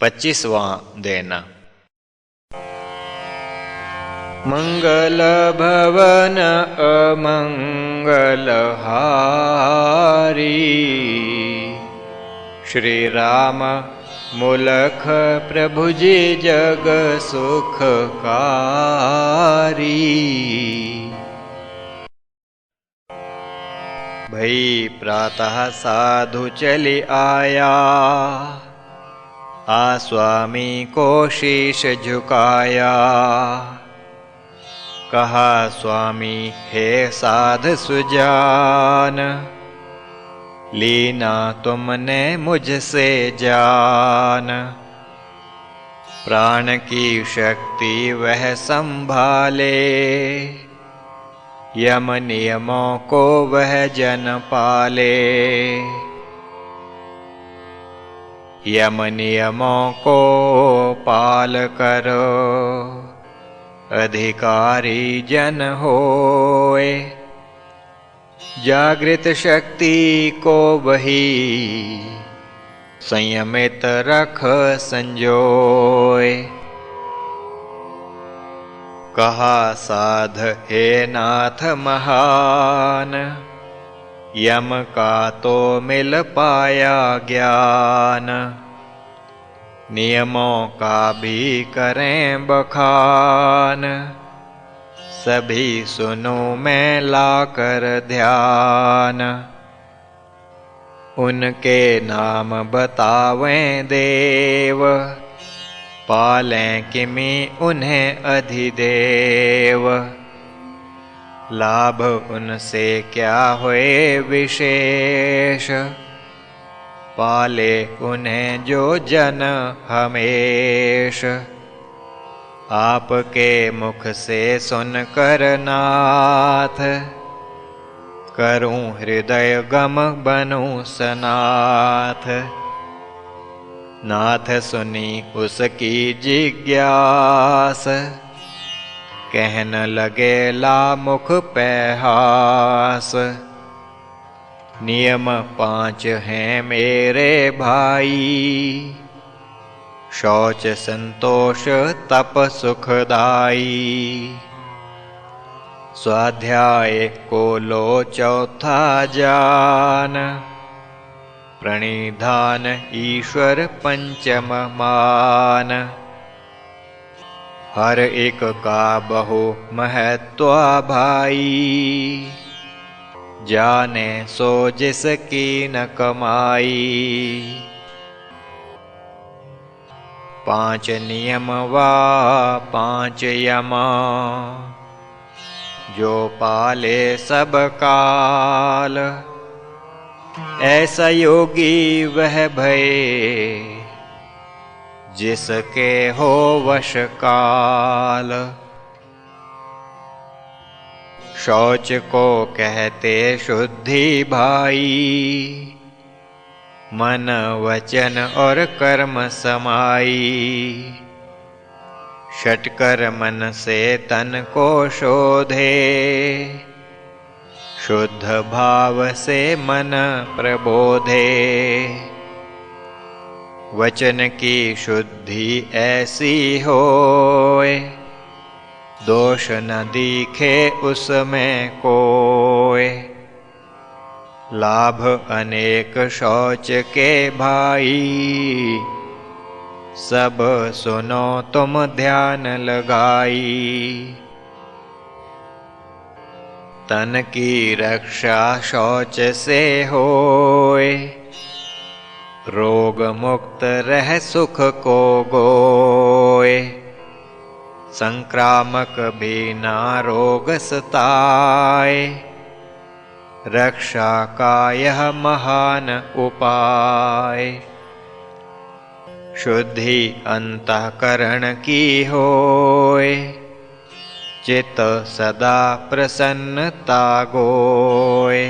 25वां दिन। मंगल भवन अमंगल हारी, श्री राम मूलख प्रभु जी जग सुखकारी। भई प्रातः साधु चली आया, आ स्वामी को शीश झुकाया। कहा स्वामी हे साध सुजान, लीना तुमने मुझसे जान। प्राण की शक्ति वह संभाले, यम नियमों को वह जन पाले। यम नियमों को पाल करो, अधिकारी जन होए। जागृत शक्ति को वही, संयमित रख संजोए। कहा साध हे नाथ महान, यम का तो मिल पाया ज्ञान। नियमों का भी करें बखान, सभी सुनो मैं लाकर ध्यान। उनके नाम बतावें देव, पालें किमि उन्हें अधिदेव। लाभ उनसे क्या होए विशेष, पाले उन्हें जो जन हमेश। आपके मुख से सुनकर नाथ, करूं हृदय गम बनूं सनाथ। नाथ सुनी उसकी जिज्ञास, कहन लगे ला मुख पैहास। नियम 5 हैं मेरे भाई, शौच संतोष तप सुखदाई। स्वाध्याय को लो चौथा जान, प्रणिधान ईश्वर पंचम मान। हर एक का बहु महत्व भाई, जाने सो जिसकी न कमाई। 5 नियम वा 5 यम, जो पाले सब काल। ऐसा योगी वह भये, जिसके हो वश काल। शौच को कहते शुद्धि भाई, मन वचन और कर्म समाई। षटकर मन से तन को शोधे, शुद्ध भाव से मन प्रबोधे। वचन की शुद्धि ऐसी होए, दोष न दिखे उसमें कोय। लाभ अनेक शौच के भाई, सब सुनो तुम ध्यान लगाई। तन की रक्षा शौच से होए, रोग मुक्त रह सुख को गोए। संक्रामक भी ना रोग सताए, रक्षा का यह महान उपाय। शुद्धि अंतःकरण की होए, चित्त सदा प्रसन्नता गोए।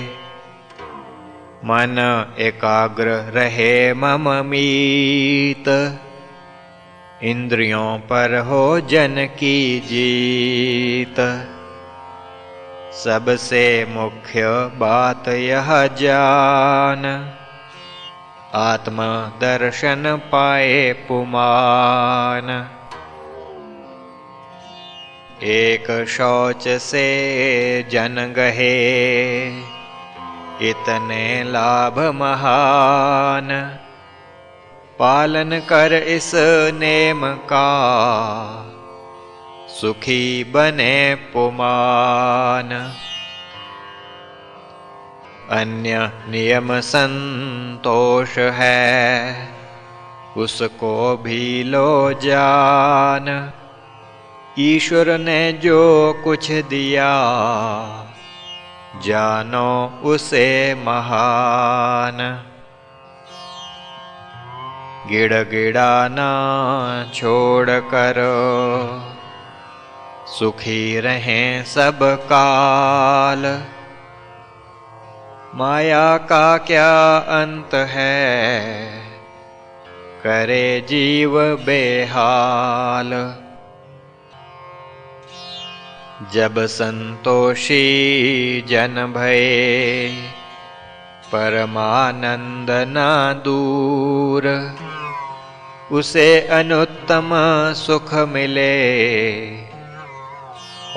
मन एकाग्र रहे मम मीत, इंद्रियों पर हो जन की जीत। सबसे मुख्य बात यह जान, आत्म दर्शन पाए पुमान। एक शौच से जन गहे, इतने लाभ महान। पालन कर इस नेम का, सुखी बने पुमान। अन्य नियम संतोष है, उसको भी लो जान। ईश्वर ने जो कुछ दिया, जानो उसे महान। गिड़गिड़ाना छोड़ कर, सुखी रहें सब काल। माया का क्या अंत है, करे जीव बेहाल। जब संतोषी जन भये, परमानंद न दूर। उसे अनुत्तम सुख मिले,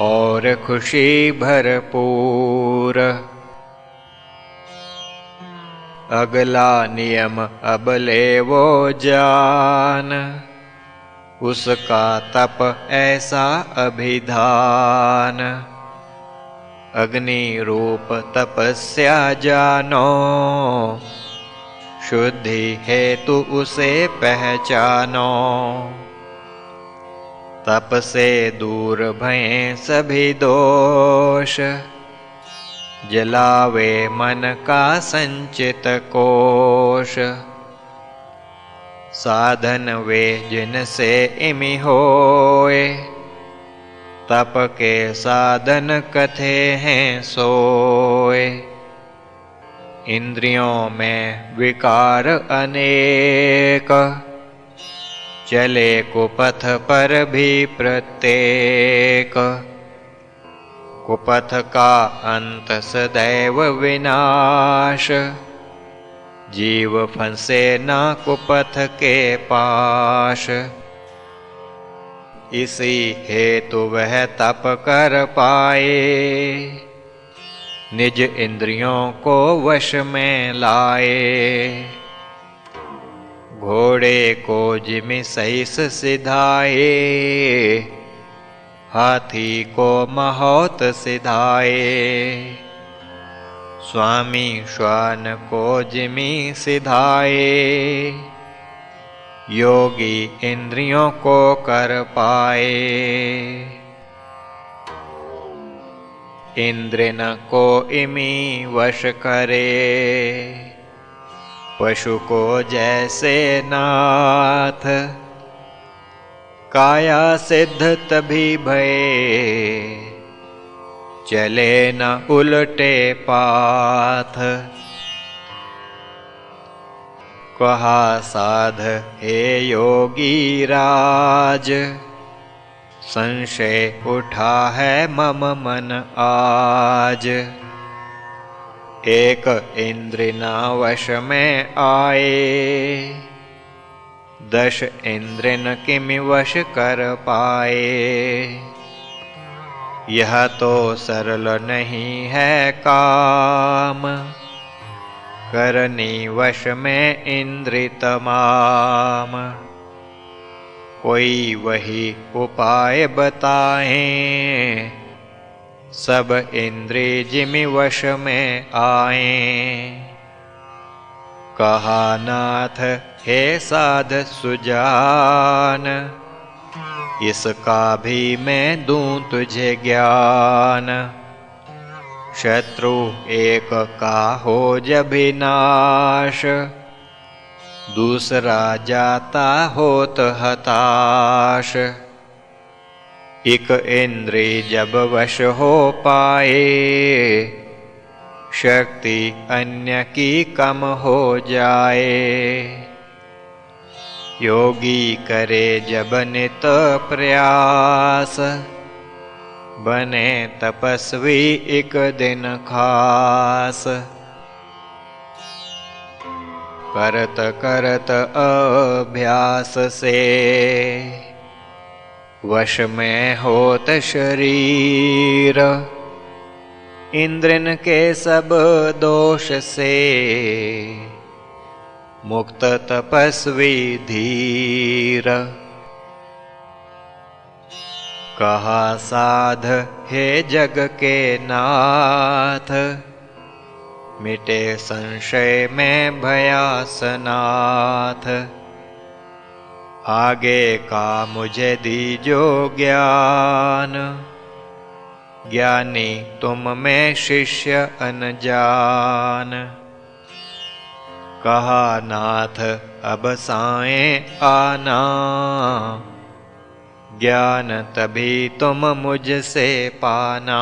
और खुशी भरपूर। अगला नियम अब ले वो जान, उसका तप ऐसा अभिधान। अग्नि रूप तपस्या जानो, शुद्धि हेतु उसे पहचानो। तप से दूर भयें सभी दोष, जलावे मन का संचित कोश। साधन वे जिनसे इमि होए, तप के साधन कथे हैं सोए। इंद्रियों में विकार अनेक, चले कुपथ पर भी प्रत्येक। कुपथ का अंत सदैव विनाश, जीव फंसे ना कुपथ के पाश। इसी हेतु वह तप कर पाए, निज इंद्रियों को वश में लाए। घोड़े को जिमि सहिस सिधाए, हाथी को महोत सिधाए। स्वामी श्वान को जिमि सिधाए, योगी इंद्रियों को कर पाए। इंद्र न को इमि वश करे, पशु को जैसे नाथ। काया सिद्ध तभी भये, चले न उलटे पाथ। कहा साध हे योगी राज, संशय उठा है मम मन आज। एक इंद्र ना वश में आए, 10 इंद्र न किमि वश कर पाए। यह तो सरल नहीं है काम, करनी वश में इंद्र तमाम। कोई वही उपाय बताएं, सब इंद्रिय जिमि वश में आए। कहा नाथ हे साध सुजान, इसका भी मैं दूं तुझे ज्ञान। शत्रु एक का हो जब नाश, दूसरा जाता होत हताश। एक इंद्रिय जब वश हो पाए, शक्ति अन्य की कम हो जाए। योगी करे जब नित प्रयास, बने तपस्वी एक दिन खास। करत करत अभ्यास से वश में होत शरीर, इंद्रन के सब दोष से मुक्त तपस्वी धीर। कहा साध हे जग के नाथ, मिटे संशय में भयासनाथ। आगे का मुझे दीजो ज्ञान, ज्ञानी तुम में शिष्य अनजान। कहा नाथ अब साएं आना, ज्ञान तभी तुम मुझसे पाना।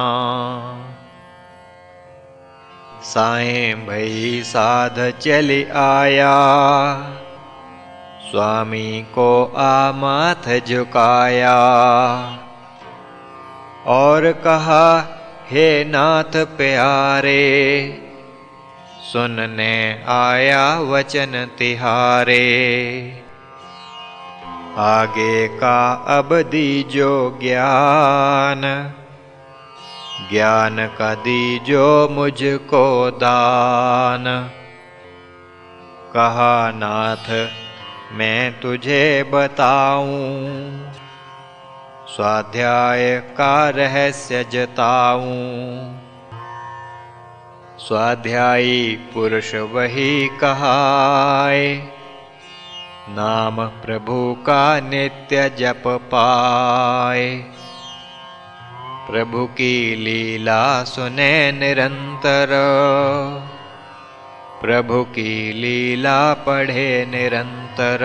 साएं भई साध चली आया, स्वामी को आ माथ झुकाया। और कहा हे नाथ प्यारे, सुनने आया वचन तिहारे। आगे का अब दीजो ज्ञान, ज्ञान का दीजो मुझको दान। कहा नाथ मैं तुझे बताऊं, स्वाध्याय का रहस्य जताऊं। स्वाध्यायी पुरुष वही कहाए, नाम प्रभु का नित्य जप पाए। प्रभु की लीला सुने निरंतर, प्रभु की लीला पढ़े निरंतर।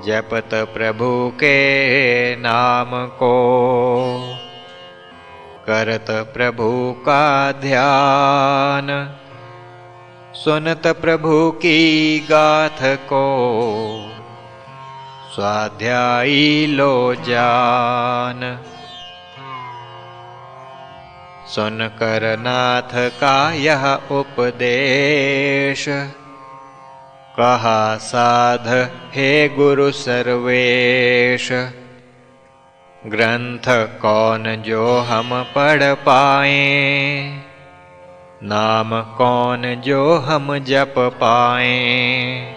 जपत प्रभु के नाम को, करत प्रभु का ध्यान। सुनत प्रभु की गाथ को, स्वाध्यायी लो जान। सुनकर नाथ का यह उपदेश, कहा साध हे गुरु सर्वेश। ग्रंथ कौन जो हम पढ़ पाएं, नाम कौन जो हम जप पाएं।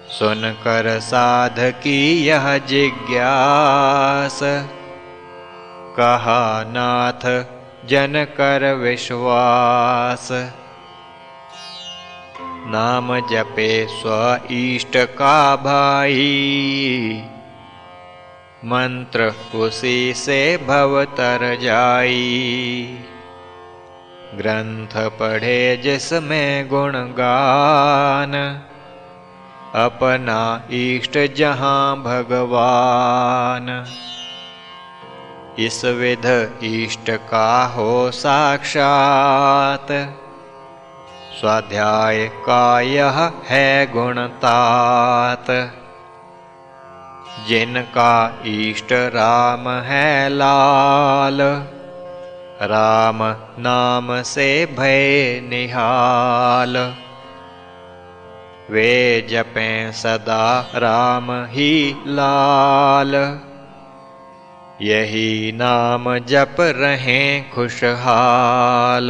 सुनकर साध की यह जिज्ञास, कहा नाथ जन कर विश्वास। नाम जपे स्व इष्ट का भाई, मंत्र उसी से भव तर जाई। ग्रंथ पढ़े जिसमें गुणगान, अपना इष्ट जहाँ भगवान। इस विध इष्ट का हो साक्षात, स्वाध्याय का यह है गुणतात। जिनका इष्ट राम है लाल, राम नाम से भय निहाल। वे जपें सदा राम ही लाल, यही नाम जप रहें खुशहाल।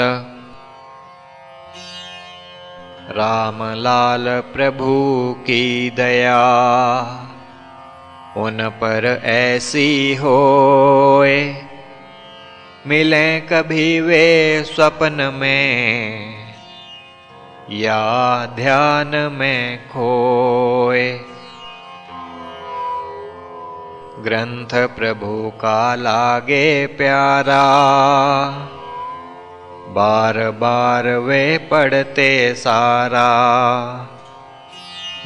राम लाल प्रभु की दया, उन पर ऐसी होए। मिले कभी वे स्वप्न में, या ध्यान में खोए। ग्रंथ प्रभु का लागे प्यारा, बार बार वे पढ़ते सारा।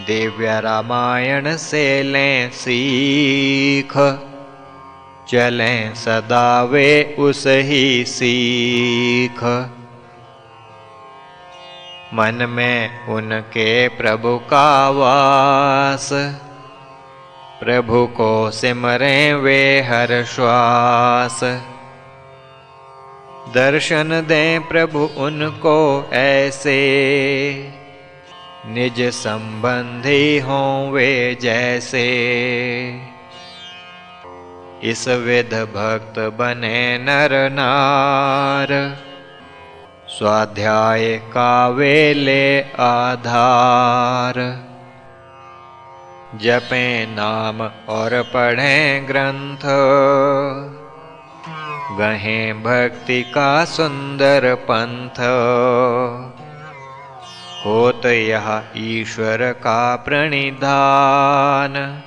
दिव्य रामायण से लें सीख, चलें सदा वे उस ही सीख। मन में उनके प्रभु का वास, प्रभु को सिमरें वे हर श्वास। दर्शन दें प्रभु उनको ऐसे, निज संबंधी हों वे जैसे। इस विध भक्त बने नर नार, स्वाध्याय का वे ले आधार। जपें नाम और पढ़ें ग्रंथ, गहें भक्ति का सुंदर पंथ। होत यह ईश्वर का प्रणिधान,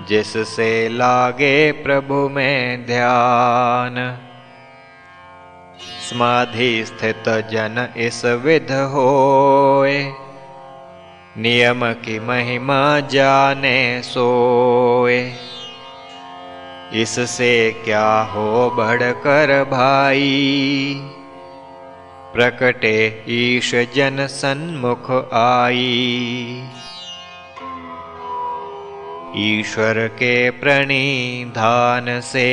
जिससे लागे प्रभु में ध्यान। समाधि स्थित जन इस विध होए, नियम की महिमा जाने सोए। इससे क्या हो बढ़कर भाई, प्रकटे ईश जन सन्मुख आई। ईश्वर के प्रणिधान से,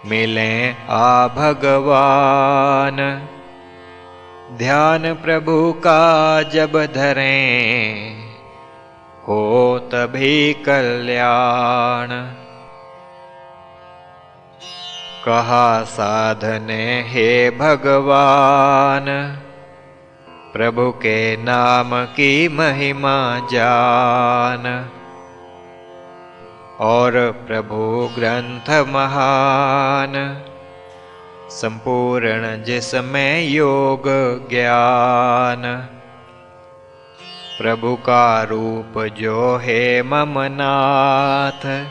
मिलें आ भगवान। ध्यान प्रभु का जब धरें, हो तभी कल्याण। कहा साधने हे भगवान, प्रभु के नाम की महिमा जान। और प्रभु ग्रंथ महान, संपूर्ण जिसमें योग ज्ञान। प्रभु का रूप जो है मम नाथ,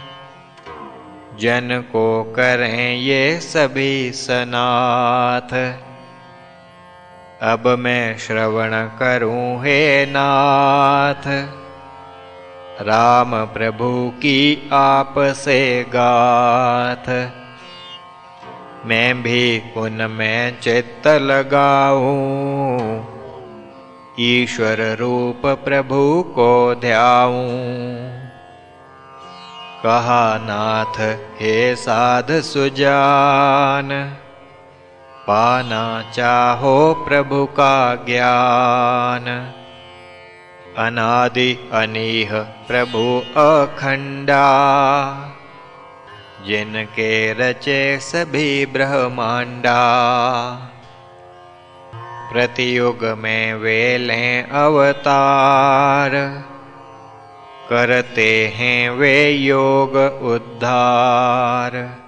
जन को करें ये सभी सनाथ। अब मैं श्रवण करूं हे नाथ, राम प्रभु की आप से गाथ। मैं भी उनमें चित्त लगाऊं, ईश्वर रूप प्रभु को ध्याऊं। कहा नाथ हे साध सुजान, पाना चाहो प्रभु का ज्ञान। अनादि अनीह प्रभु अखंडा, जिनके रचे सभी ब्रह्मांडा। प्रतियुग में वे लें अवतार, करते हैं वे योग उद्धार।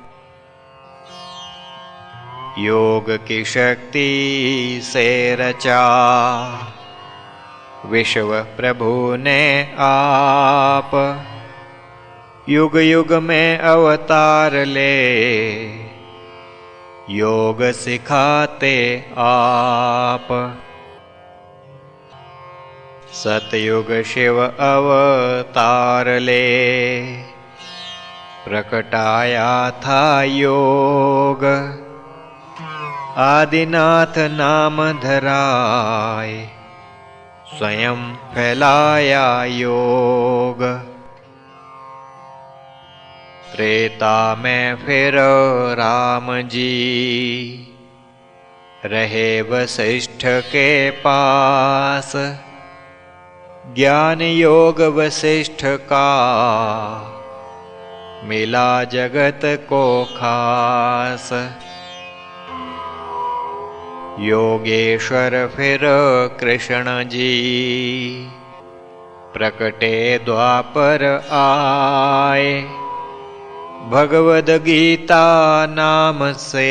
योग की शक्ति से रचा, विश्व प्रभु ने आप। युग युग में अवतार ले, योग सिखाते आप। सतयुग शिव अवतार ले, प्रकटाया था योग। आदिनाथ नाम धराए, स्वयं फैलाया योग। त्रेता में फिर राम जी, रहे वशिष्ठ के पास। ज्ञान योग वशिष्ठ का, मिला जगत को खास। योगेश्वर फिर कृष्ण जी, प्रकटे द्वापर आए। भगवद गीता नाम से,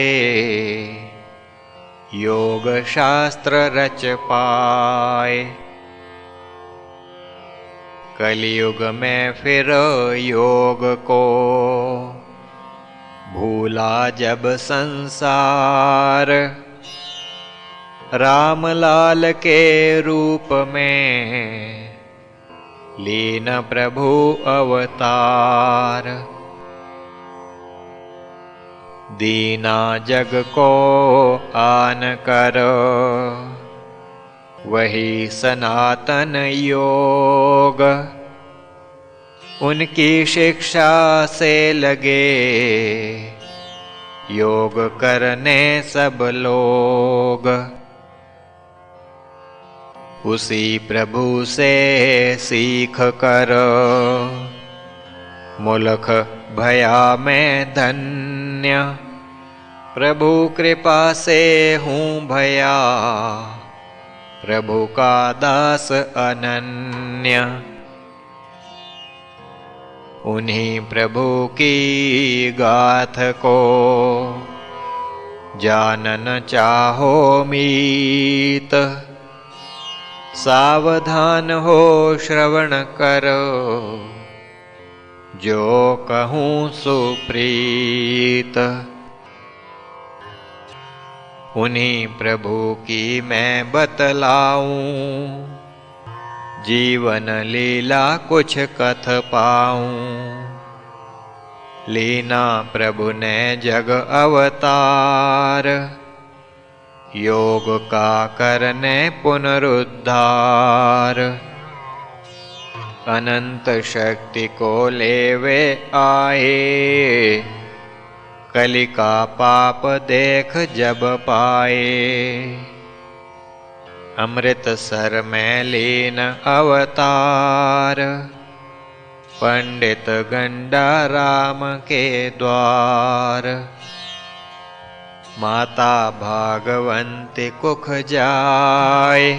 योग शास्त्र रच पाए। कलयुग में फिर योग को, भूला जब संसार। राम लाल के रूप में, लीन प्रभु अवतार। दीना जग को आन कर, वही सनातन योग। उनकी शिक्षा से लगे, योग करने सब लोग। उसी प्रभु से सीख कर मुलख भया मैं धन्य। प्रभु कृपा से हूँ भया, प्रभु का दास अनन्य। उन्हीं प्रभु की गाथ को जानन चाहो मीत। सावधान हो श्रवण करो, जो कहूँ सुप्रीत। उन्हीं प्रभु की मैं बतलाऊं, जीवन लीला कुछ कथ पाऊं। लीना प्रभु ने जग अवतार, योग का करने पुनरुद्धार। अनंत शक्ति को लेवे आए, कलि का पाप देख जब पाए। अमृत सर में लीन अवतार, पंडित गंडा राम के द्वार। माता भागवंती कुख जाए,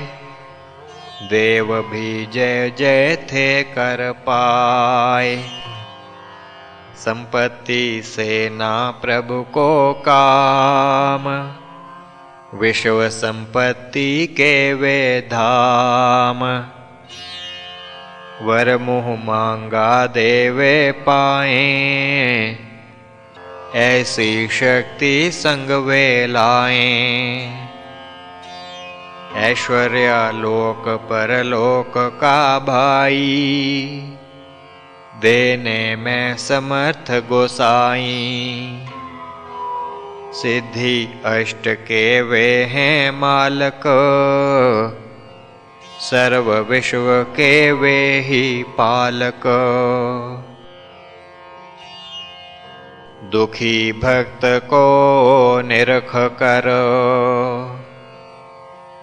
देव भी जय जय थे कर पाए। संपत्ति से ना प्रभु को काम, विश्व संपत्ति के वे धाम। वर मुँह मांगा देवे पाए, ऐसी शक्ति संग वे लाएं। ऐश्वर्य लोक परलोक का भाई, देने में समर्थ गोसाई। सिद्धि अष्ट के वे हैं मालक, सर्व विश्व के वे ही पालक। दुखी भक्त को निरख कर,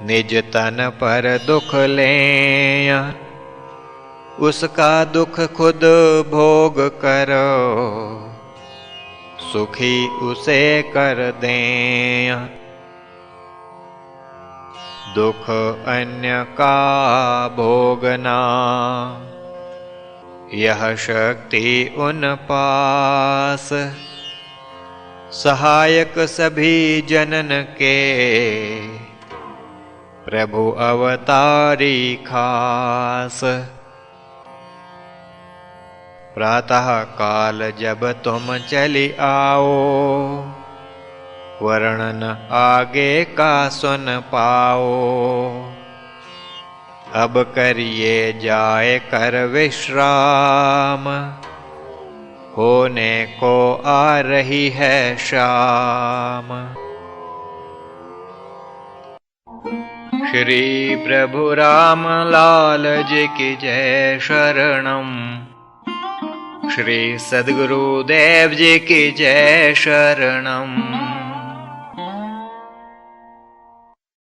निज तन पर दुख लें। उसका दुख खुद भोग करो, सुखी उसे कर दें। दुख अन्य का भोगना, यह शक्ति उन पास। सहायक सभी जनन के, प्रभु अवतारी खास। प्रातः काल जब तुम चली आओ, वर्णन आगे का सुन पाओ। अब करिए जाए कर विश्राम, होने को आ रही है शाम। श्री प्रभु राम लाल जी की जय शरणम। श्री सद्गुरुदेव जी की जय शरणम।